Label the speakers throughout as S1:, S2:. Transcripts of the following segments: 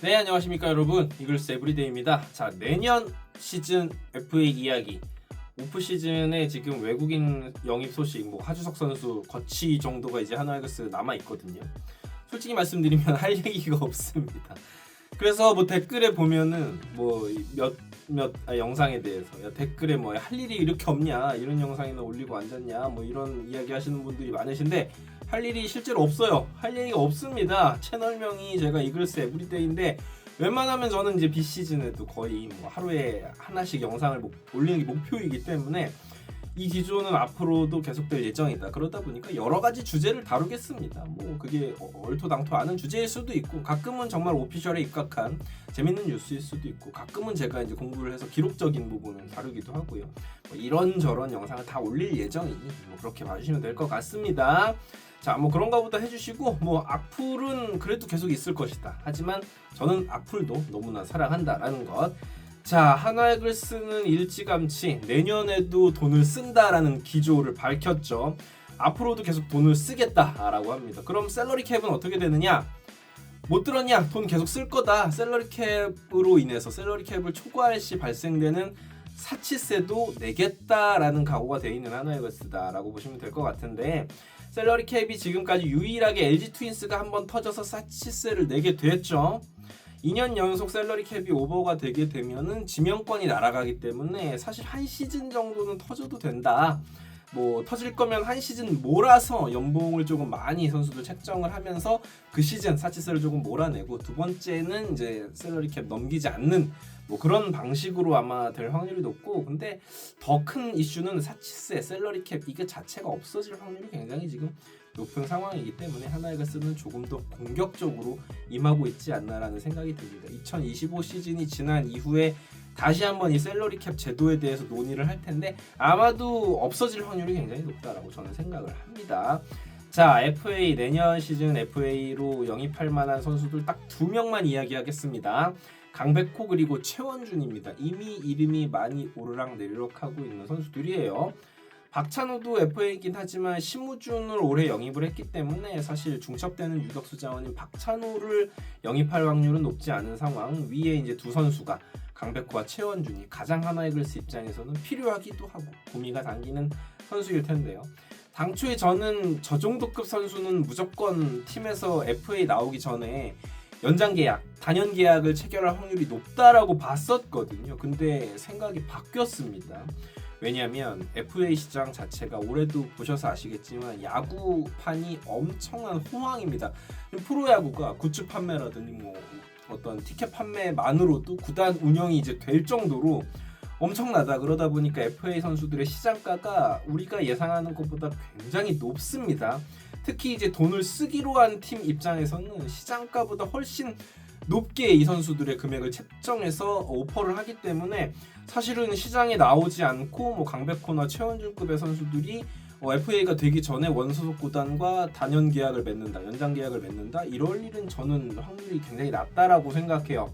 S1: 네, 안녕하십니까 여러분. 이글스 에브리데이입니다. 자, 내년 시즌 FA 이야기. 오프 시즌에 지금 외국인 영입 소식, 하주석 선수 거치 정도가 이제 하나이글스 남아 있거든요. 솔직히 말씀드리면 할 얘기가 없습니다. 그래서 댓글에 보면은 영상에 대해서 댓글에 할 일이 이렇게 없냐, 이런 영상이나 올리고 앉았냐, 이런 이야기 하시는 분들이 많으신데 할 일이 실제로 없어요. 할 얘기가 없습니다. 채널명이 제가 이글스 에브리데이인데 웬만하면 저는 이제 비시즌에도 거의 하루에 하나씩 영상을 올리는 게 목표이기 때문에 이 기조는 앞으로도 계속될 예정이다. 그러다 보니까 여러 가지 주제를 다루겠습니다. 그게 얼토당토 않은 주제일 수도 있고, 가끔은 정말 오피셜에 입각한 재밌는 뉴스일 수도 있고, 가끔은 제가 이제 공부를 해서 기록적인 부분을 다루기도 하고요. 이런저런 영상을 다 올릴 예정이니 그렇게 봐주시면 될 것 같습니다. 자, 그런가 보다 해주시고, 악플은 그래도 계속 있을 것이다. 하지만 저는 악플도 너무나 사랑한다라는 것. 자, 하나이글스는 일찌감치 내년에도 돈을 쓴다라는 기조를 밝혔죠. 앞으로도 계속 돈을 쓰겠다라고 합니다. 그럼 셀러리 캡은 어떻게 되느냐? 못 들었냐? 돈 계속 쓸 거다. 셀러리 캡으로 인해서 셀러리 캡을 초과할 시 발생되는 사치세도 내겠다라는 각오가 돼 있는 하나이글스다라고 보시면 될 것 같은데, 셀러리 캡이 지금까지 유일하게 LG 트윈스가 한번 터져서 사치세를 내게 됐죠. 2년 연속 셀러리 캡이 오버가 되게 되면은 지명권이 날아가기 때문에 사실 한 시즌 정도는 터져도 된다. 터질 거면 한 시즌 몰아서 연봉을 조금 많이 선수들 책정을 하면서 그 시즌 사치세를 조금 몰아내고, 두 번째는 이제 셀러리 캡 넘기지 않는 그런 방식으로 아마 될 확률이 높고, 근데 더 큰 이슈는 사치세, 셀러리 캡 이게 자체가 없어질 확률이 굉장히 지금 높은 상황이기 때문에 하나이글스는 조금 더 공격적으로 임하고 있지 않나라는 생각이 듭니다. 2025 시즌이 지난 이후에 다시 한번 이 셀러리 캡 제도에 대해서 논의를 할 텐데 아마도 없어질 확률이 굉장히 높다라고 저는 생각을 합니다. 자, FA 내년 시즌 FA로 영입할 만한 선수들 딱 2명만 이야기하겠습니다. 강백호 그리고 최원준입니다. 이미 이름이 많이 오르락내리락 하고 있는 선수들이에요. 박찬호도 FA이긴 하지만 심우준을 올해 영입을 했기 때문에 사실 중첩되는 유격수 자원인 박찬호를 영입할 확률은 높지 않은 상황. 위에 이제 두 선수가 강백호와 최원준이 가장 하나이글스 입장에서는 필요하기도 하고 구미가 당기는 선수일 텐데요. 당초에 저는 저 정도급 선수는 무조건 팀에서 FA 나오기 전에 연장 계약, 단연 계약을 체결할 확률이 높다라고 봤었거든요. 근데 생각이 바뀌었습니다. 왜냐하면 FA 시장 자체가 올해도 보셔서 아시겠지만 야구판이 엄청난 호황입니다. 프로야구가 굿즈 판매라든지 어떤 티켓 판매만으로도 구단 운영이 이제 될 정도로 엄청나다. 그러다 보니까 FA 선수들의 시장가가 우리가 예상하는 것보다 굉장히 높습니다. 특히 이제 돈을 쓰기로 한 팀 입장에서는 시장가보다 훨씬 높게 이 선수들의 금액을 책정해서 오퍼를 하기 때문에 사실은 시장에 나오지 않고 강백호나 최원준급의 선수들이 FA가 되기 전에 원소속 구단과 단연 계약을 맺는다, 연장 계약을 맺는다, 이럴 일은 저는 확률이 굉장히 낮다라고 생각해요.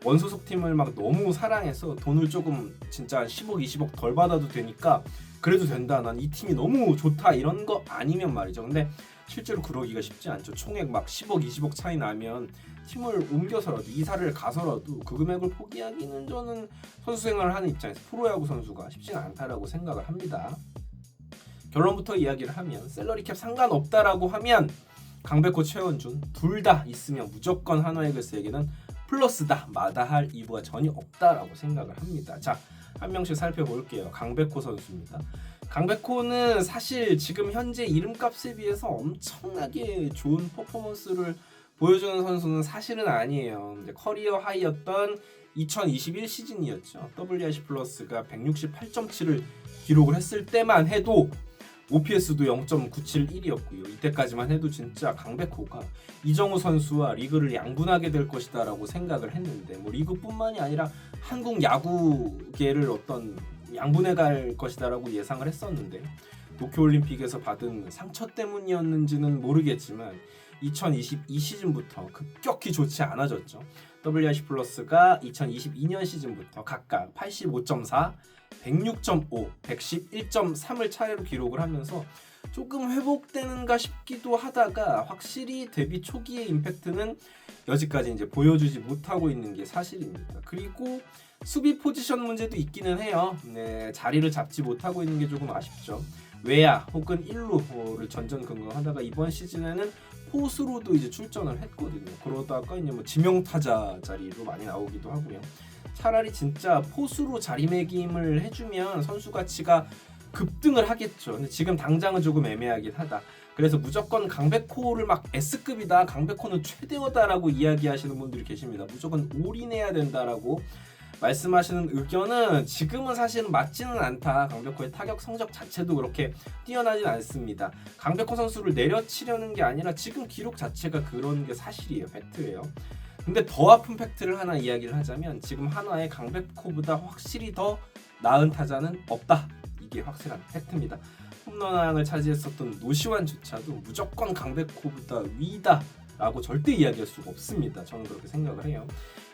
S1: 원소속 팀을 너무 사랑해서 돈을 조금 진짜 10억, 20억 덜 받아도 되니까 그래도 된다, 난 이 팀이 너무 좋다, 이런 거 아니면 말이죠. 근데 실제로 그러기가 쉽지 않죠. 총액 10억, 20억 차이 나면 팀을 옮겨서라도 이사를 가서라도 그 금액을 포기하기는 저는 선수 생활을 하는 입장에서 프로야구 선수가 쉽지는 않다라고 생각을 합니다. 결론부터 이야기를 하면 셀러리 캡 상관없다라고 하면 강백호, 최원준 둘 다 있으면 무조건 하나이글스에게는 플러스다, 마다할 이유가 전혀 없다라고 생각을 합니다. 자, 한 명씩 살펴볼게요. 강백호 선수입니다. 강백호는 사실 지금 현재 이름값에 비해서 엄청나게 좋은 퍼포먼스를 보여주는 선수는 사실은 아니에요. 이제 커리어 하이였던 2021 시즌이었죠. WRC 플러스가 168.7을 기록을 했을 때만 해도 OPS도 0.971이었고요. 이때까지만 해도 진짜 강백호가 이정우 선수와 리그를 양분하게 될 것이다라고 생각을 했는데 리그뿐만이 아니라 한국 야구계를 양분해 갈 것이다라고 예상을 했었는데 도쿄올림픽에서 받은 상처 때문이었는지는 모르겠지만 2022 시즌부터 급격히 좋지 않아졌죠. WRC 플러스가 2022년 시즌부터 각각 85.4, 106.5, 111.3을 차례로 기록을 하면서 조금 회복되는가 싶기도 하다가 확실히 데뷔 초기의 임팩트는 여지까지 이제 보여주지 못하고 있는 게 사실입니다. 그리고 수비 포지션 문제도 있기는 해요. 네, 자리를 잡지 못하고 있는 게 조금 아쉽죠. 외야 혹은 1루를 전전긍긍하다가 이번 시즌에는 포수로도 이제 출전을 했거든요. 그러다가 이제 뭐 지명타자 자리로 많이 나오기도 하고요. 차라리 진짜 포수로 자리매김을 해주면 선수 가치가 급등을 하겠죠. 근데 지금 당장은 조금 애매하긴 하다. 그래서 무조건 강백호를 막 S급이다, 강백호는 최대어다라고 이야기하시는 분들이 계십니다. 무조건 올인해야 된다라고 말씀하시는 의견은 지금은 사실은 맞지는 않다. 강백호의 타격 성적 자체도 그렇게 뛰어나진 않습니다. 강백호 선수를 내려치려는 게 아니라 지금 기록 자체가 그런 게 사실이에요. 팩트예요. 근데 더 아픈 팩트를 하나 이야기를 하자면 지금 한화의 강백호보다 확실히 더 나은 타자는 없다. 이게 확실한 팩트입니다. 홈런왕을 차지했었던 노시환조차도 무조건 강백호보다 위다 라고 절대 이야기할 수가 없습니다. 저는 그렇게 생각을 해요.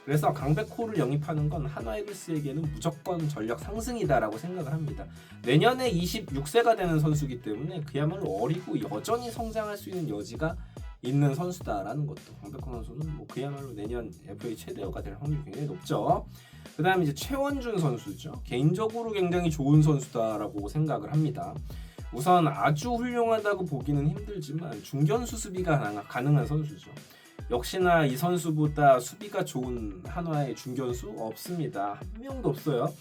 S1: 그래서 강백호를 영입하는 건 한화 이글스에게는 무조건 전력 상승이다라고 생각을 합니다. 내년에 26세가 되는 선수이기 때문에 그야말로 어리고 여전히 성장할 수 있는 여지가 있는 선수다라는 것도, 강백호 선수는 뭐 그야말로 내년 FA 최대어가 될 확률이 굉장히 높죠. 그 다음에 이제 최원준 선수죠. 개인적으로 굉장히 좋은 선수다라고 생각을 합니다. 우선 아주 훌륭하다고 보기는 힘들지만 중견수 수비가 가능한 선수죠. 역시나 이 선수보다 수비가 좋은 한화의 중견수 없습니다. 한 명도 없어요.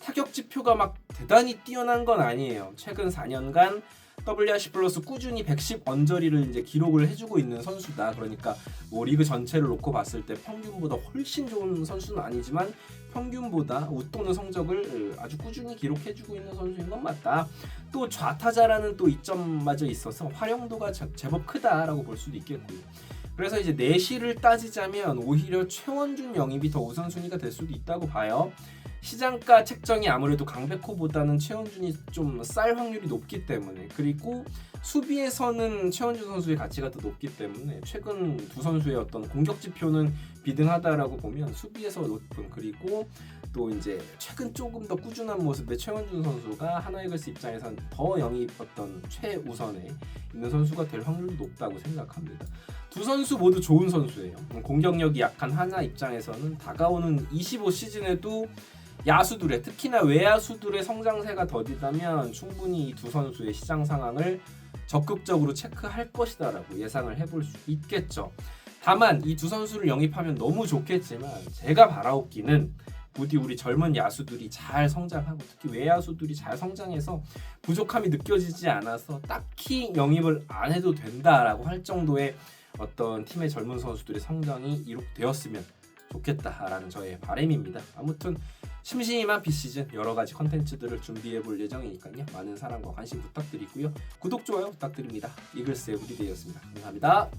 S1: 타격 지표가 막 대단히 뛰어난 건 아니에요. 최근 4년간 WRC 플러스 꾸준히 110 언저리를 이제 기록을 해주고 있는 선수다. 그러니까 뭐 리그 전체를 놓고 봤을 때 평균보다 훨씬 좋은 선수는 아니지만 평균보다 웃도는 성적을 아주 꾸준히 기록해주고 있는 선수인 건 맞다. 또 좌타자라는 또 이점마저 있어서 활용도가 제법 크다라고 볼 수도 있겠고요. 그래서 이제 내실을 따지자면 오히려 최원준 영입이 더 우선순위가 될 수도 있다고 봐요. 시장가 책정이 아무래도 강백호보다는 최원준이 좀 쌀 확률이 높기 때문에, 그리고 수비에서는 최원준 선수의 가치가 더 높기 때문에 최근 두 선수의 어떤 공격 지표는 비등하다라고 보면 수비에서 높은, 그리고 또 이제 최근 조금 더 꾸준한 모습의 최원준 선수가 하나 이글스 입장에선 더 영입 어떤 최우선에 있는 선수가 될 확률이 높다고 생각합니다. 두 선수 모두 좋은 선수예요. 공격력이 약한 하나 입장에서는 다가오는 25 시즌에도 야수들의, 특히나 외야수들의 성장세가 더디다면 충분히 이 두 선수의 시장 상황을 적극적으로 체크할 것이다라고 예상을 해볼 수 있겠죠. 다만 이 두 선수를 영입하면 너무 좋겠지만 제가 바라옵기는 부디 우리 젊은 야수들이 잘 성장하고 특히 외야수들이 잘 성장해서 부족함이 느껴지지 않아서 딱히 영입을 안 해도 된다라고 할 정도의 어떤 팀의 젊은 선수들의 성장이 이룩되었으면 좋겠다라는 저의 바람입니다. 아무튼 심심한 비시즌 여러가지 컨텐츠들을 준비해볼 예정이니까요. 많은 사랑과 관심 부탁드리고요. 구독, 좋아요 부탁드립니다. 이글스 에브리데이였습니다. 감사합니다.